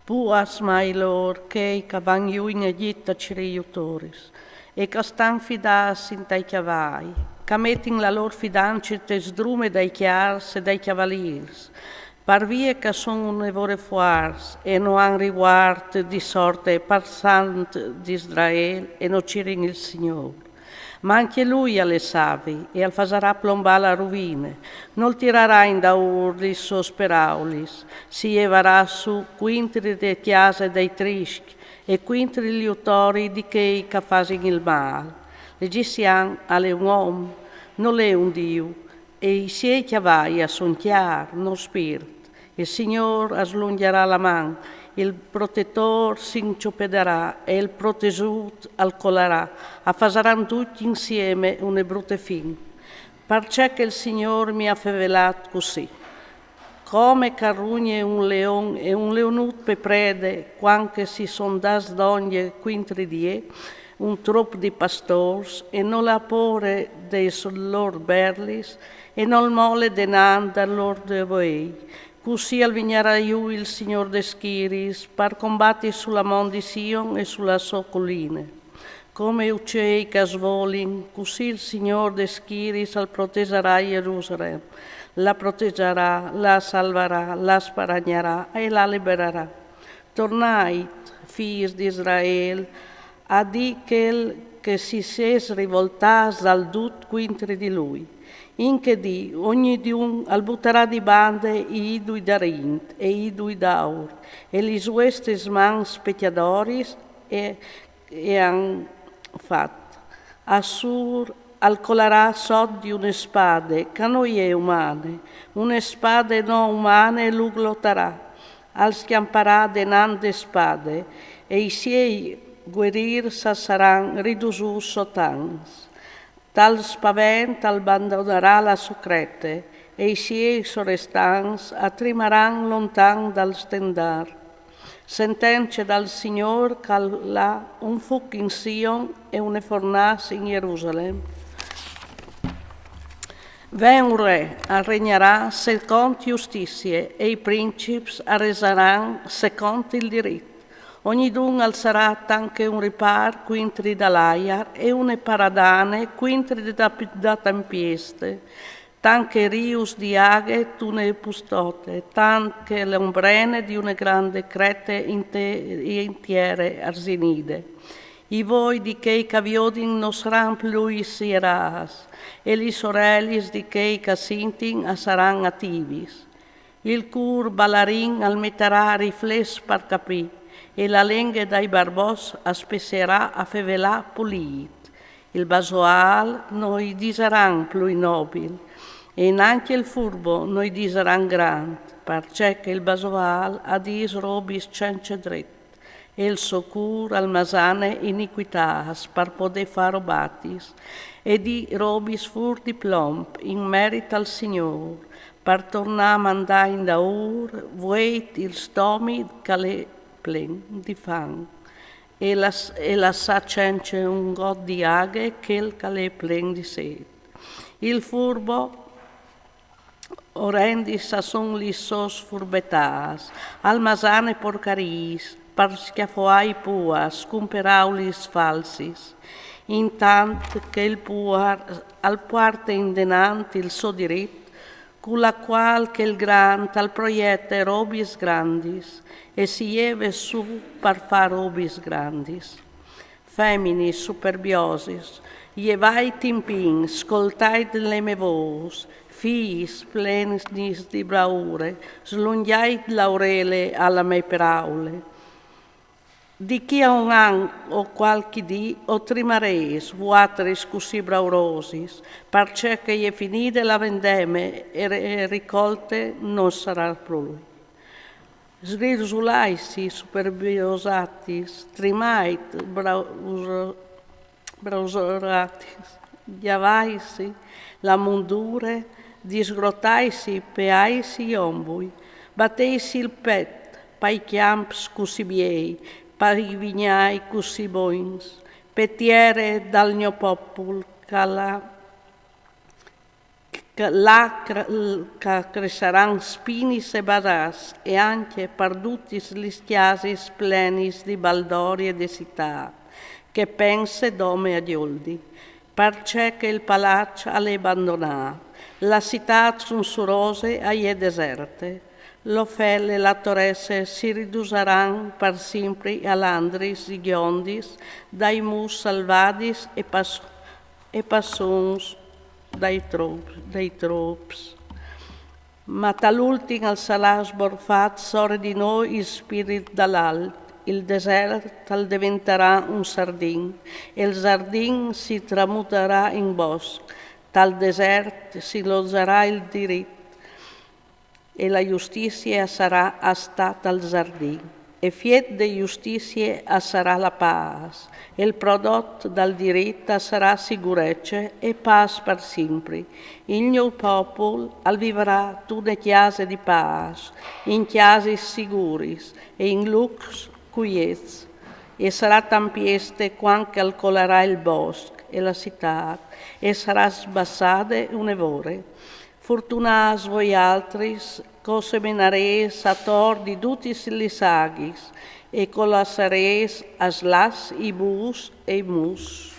Puas mai lor che van iu in Egitto ciriutoris, e che stan fidas in tai chiavai, che mettin la lor fidanza te sdrume dai chiars e dai cavaliers, par vie che son nevore fuars, e no han riguard di sorte parsant di Israel, e no cirin il Signore. Ma anche lui alle savi, e al fasarà plombà la rovine, non tirarà in daur di sosperaulis, si evarà su quintri de chiase dei trischi, e quintri gli autori di che fasin il mal. L'Egizian alle un uomo, non è un Dio, e i suoi chiavai a son chiar, non spirit. Il Signore aslungherà la man, il protettor si inciopederà e il protesuto alcolarà, affasaran tutti insieme une brutte fin. Perché che il Signore mi ha fevelato così. Come carrugne un leon e un leonut pe prede, quanche si son das donne quintri die, un trop di pastors, e non la pore dei lor berlis, e non mole denan da lor devoi. Così alvignarà io il Signor de Schiris, per combatti sulla mon di Sion e sulla sua colline. Come uccei che svolin, così il Signor de Schiris al proteggerà Gerusalemme, la proteggerà, la salverà, la sparagnerà e la libererà. Tornai, figli di Israele, a di quel che si ses rivoltas dal dut quintri di lui. In che di ogni di un albutterà di bande i idui darint e idui daur e li suestes man specchiadoris e han fatto. Assur alcolarà sod di une spade, che noi è umane, une spade non umane lu glotterà, al schiamparà denande spade e i suoi guerir saran ridusus sotans. Tal spavent abbandonerà la secrete e i suoi sorestans attrimaran lontan dal stendar. Sentenze dal Signor calà un fuoc in Sion e une fornace in Gerusalemme. Ven un re regnerà secondo giustizie e i principi arreseran secondo il diritto. Ognidun alzerà anche un ripar quintri da laiar e une paradane quintri da tempieste, tanche rius di aghe tune pustote, tanche l'ombrene di une grande crete intiere arsinide. I voi di che caviodin non saran più sieras, e li sorellis di che casintin saran attivis. Il cur ballarin al metterà rifles per capì, e la lingua dai barbos aspesserà a fevelà pulit. Il basoal noi diseran più nobil, e neanche il furbo noi diseran grand, perché il basoal ha dis robis cence drit, e il socur almasane iniquitas per poter fare batis, e di robis fur di plomb in merito al Signor, per tornare a mandare in daur, vuet il stomi che le plen di fang, e la sa cence un god di aghe che le plen di sed. Il furbo orendi sa son li sos furbetas, almasane porcaris, per schiafoai puas, cumperaulis falsis, intant che il puar al parte indenant il suo diritto, con la qual che il gran tal proiette robis grandis, e si jeve su per far robis grandis. Feminis superbiosis, jevai timpin, scoltait le me vos, fis plenis di braure, slungiait laurele alla me paraule. Di chi a un an o qualche di o trimareis, vuatris così braurosis, perché che è finite la vendeme e ricolte non sarà più lui. Sgrisulaisi superbiosatis, trimait brausoratis, giavaisi la mundure, disgrotaisi peaisi ombui, batteisi il pet, pai chiamps così biei, pai vignai così boins, petiere dal mio popul, che là cresceranno spinis e baras, e anche perdutis gli chiasis plenis di baldoria e di città, che pense dome ad ioldi, perché che il palazzo alle abbandonà, la città sussurrose è deserte, l'Ofel e la Torresse si riduseranno per sempre all'andris e giondis, dai mus salvadis e passuns dai troops. Ma tal'ultimo al sarà sborfat sore di noi il spirito dall'alto, il deserto diventerà un sardin, e il sardin si tramuterà in bosco, tal deserto si loserà il diritto, e la giustizia sarà stata al giardino, e fiet de giustizia sarà la pace, e il prodotto dal diritto sarà sicurezza e pace per sempre. Il mio popolo vivrà tutte chiese di pace, in chiese sicuri e in lux quiets, e sarà tempieste quando calcolerà il bosco e la città, e sarà sbassata un'evore. Fortunats voi altris, cose menarees a tor di tutis li sagis, e colasarees as las i bus e i mus.